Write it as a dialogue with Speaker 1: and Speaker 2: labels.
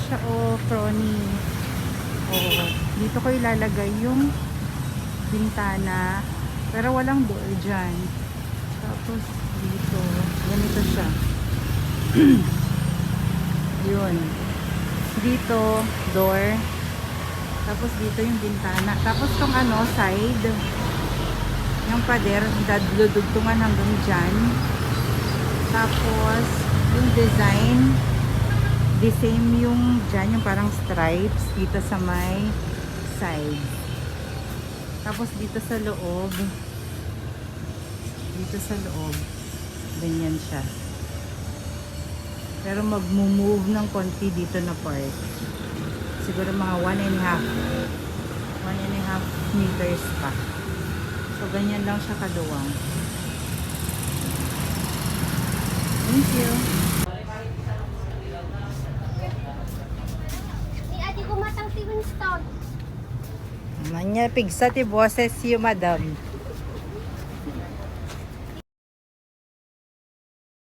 Speaker 1: siya, oh, Frony. Oh, dito ko ilalagay yung bintana. Pero walang door dyan. Tapos dito, ganito siya. Yun. Dito, door. Tapos dito yung bintana. Tapos tong ano, side. Yung pader, dadudugtungan hanggang dyan. Tapos, yung design, the same yung dyan, yung parang stripes dito sa may side. Tapos dito sa loob, ganyan siya. Pero mag-move ng konti dito na part. Siguro mga 1.5 meters pa. So, ganyan lang siya kaluwang. Thank you.
Speaker 2: Ni ate ko matang si Winston.
Speaker 1: Manya pigsa ti boses si madam.